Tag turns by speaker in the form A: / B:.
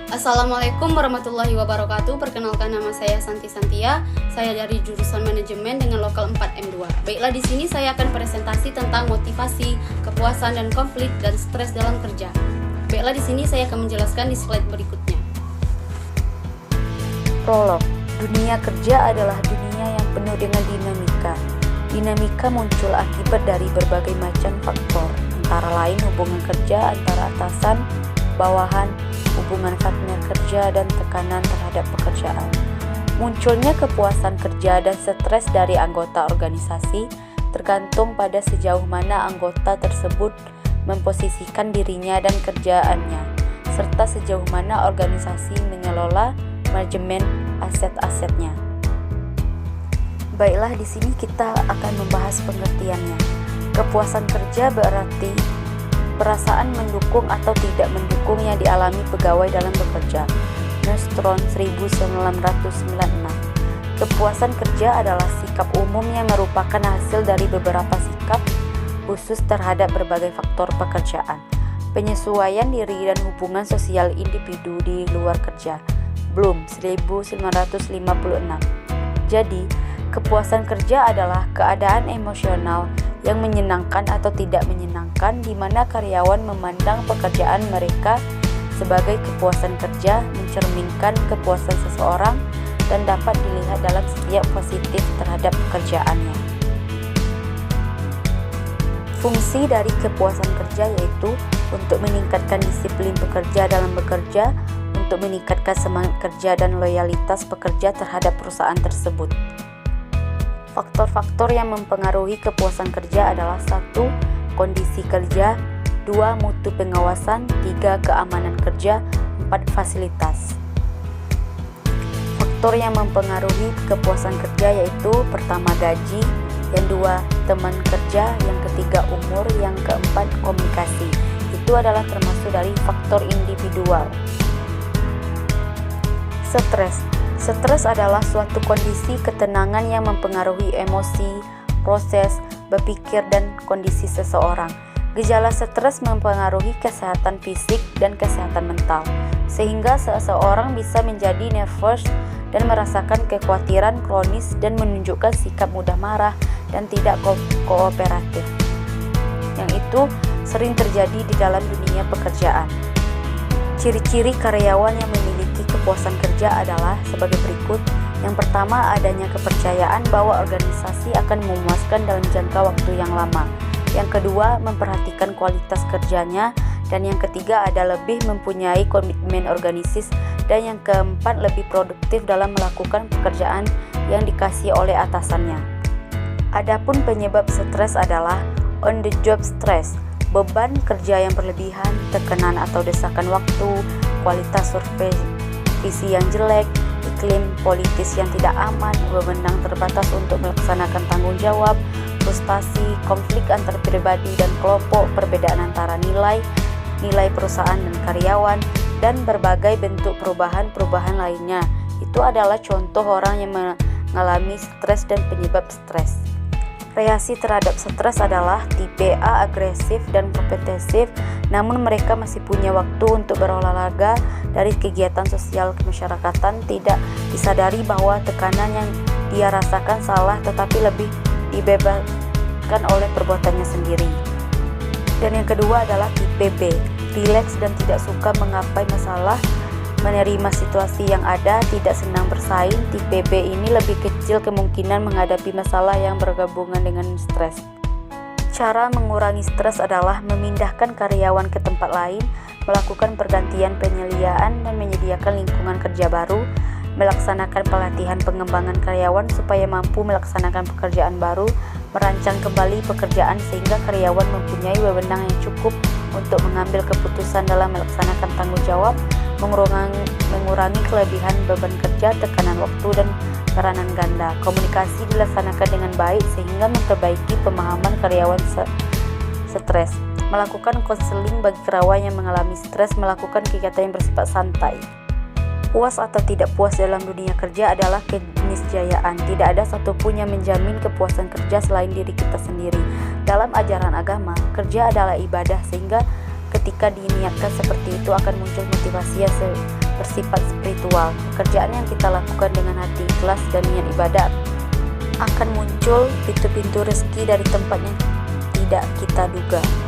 A: Assalamualaikum warahmatullahi wabarakatuh. Perkenalkan, nama saya Santi Santia. Saya dari jurusan manajemen dengan lokal 4M2. Baiklah, di sini saya akan presentasi tentang motivasi, kepuasan dan konflik dan stres dalam kerja. Baiklah, di sini saya akan menjelaskan di slide berikutnya.
B: Prolog. Dunia kerja adalah dunia yang penuh dengan dinamika. Dinamika muncul akibat dari berbagai macam faktor, antara lain hubungan kerja antara atasan, bawahan, hubungan partner kerja, dan tekanan terhadap pekerjaan. Munculnya kepuasan kerja dan stres dari anggota organisasi tergantung pada sejauh mana anggota tersebut memposisikan dirinya dan kerjaannya, serta sejauh mana organisasi mengelola manajemen aset-asetnya. Baiklah, di sini kita akan membahas pengertiannya. Kepuasan kerja berarti perasaan mendukung atau tidak mendukung yang dialami pegawai dalam bekerja. Nustron 1996. Kepuasan kerja adalah sikap umum yang merupakan hasil dari beberapa sikap khusus terhadap berbagai faktor pekerjaan, penyesuaian diri dan hubungan sosial individu di luar kerja. Bloom 1956. Jadi, kepuasan kerja adalah keadaan emosional yang menyenangkan atau tidak menyenangkan, di mana karyawan memandang pekerjaan mereka sebagai kepuasan kerja, mencerminkan kepuasan seseorang, dan dapat dilihat dalam setiap positif terhadap pekerjaannya. Fungsi dari kepuasan kerja yaitu untuk meningkatkan disiplin pekerja dalam bekerja, untuk meningkatkan semangat kerja dan loyalitas pekerja terhadap perusahaan tersebut. Faktor-faktor yang mempengaruhi kepuasan kerja adalah 1. Kondisi kerja, 2. Mutu pengawasan, 3. Keamanan kerja, 4. Fasilitas. Faktor yang mempengaruhi kepuasan kerja yaitu pertama gaji, yang 2 teman kerja, yang ketiga umur, yang keempat komunikasi. Itu adalah termasuk dari faktor individual. Stres adalah suatu kondisi ketenangan yang mempengaruhi emosi, proses, berpikir, dan kondisi seseorang. Gejala stres mempengaruhi kesehatan fisik dan kesehatan mental, sehingga seseorang bisa menjadi nervous dan merasakan kekhawatiran kronis dan menunjukkan sikap mudah marah dan tidak kooperatif. Yang itu sering terjadi di dalam dunia pekerjaan. Ciri-ciri karyawan yang memiliki kepuasan kerja adalah sebagai berikut. Yang pertama, adanya kepercayaan bahwa organisasi akan memuaskan dalam jangka waktu yang lama. Yang kedua, memperhatikan kualitas kerjanya. Dan yang ketiga, ada lebih mempunyai komitmen organisasi. Dan yang keempat, lebih produktif dalam melakukan pekerjaan yang dikasih oleh atasannya. Adapun penyebab stres adalah on the job stress, beban kerja yang berlebihan, tekanan atau desakan waktu, kualitas supervisi yang jelek, iklim politis yang tidak aman, wewenang terbatas untuk melaksanakan tanggung jawab, frustasi, konflik antar pribadi dan kelompok, perbedaan antara nilai perusahaan dan karyawan, dan berbagai bentuk perubahan lainnya. Itu adalah contoh orang yang mengalami stres dan penyebab stres. Reaksi terhadap stres adalah tipe A, agresif dan kompetitif, namun mereka masih punya waktu untuk berolahraga. Dari kegiatan sosial kemasyarakatan, tidak disadari bahwa tekanan yang dia rasakan salah, tetapi lebih dibebaskan oleh perbuatannya sendiri. Dan yang kedua adalah tipe B, rileks dan tidak suka menggapai masalah, menerima situasi yang ada, tidak senang bersaing. Tipe B ini lebih kecil kemungkinan menghadapi masalah yang bergabungan dengan stres. Cara mengurangi stres adalah memindahkan karyawan ke tempat lain, melakukan pergantian penyediaan dan menyediakan lingkungan kerja baru, melaksanakan pelatihan pengembangan karyawan supaya mampu melaksanakan pekerjaan baru, merancang kembali pekerjaan sehingga karyawan mempunyai wewenang yang cukup untuk mengambil keputusan dalam melaksanakan tanggung jawab, mengurangi kelebihan beban kerja, tekanan waktu, dan peranan ganda. Komunikasi dilaksanakan dengan baik sehingga memperbaiki pemahaman karyawan stres. Melakukan konseling bagi karyawan yang mengalami stres, melakukan kegiatan yang bersifat santai. Puas atau tidak puas dalam dunia kerja adalah keniscayaan. Tidak ada satupun yang menjamin kepuasan kerja selain diri kita sendiri. Dalam ajaran agama, kerja adalah ibadah, sehingga ketika diniatkan seperti itu akan muncul motivasi yang bersifat spiritual. Pekerjaan yang kita lakukan dengan hati ikhlas dan niat ibadat akan muncul pintu-pintu rezeki dari tempat yang tidak kita duga.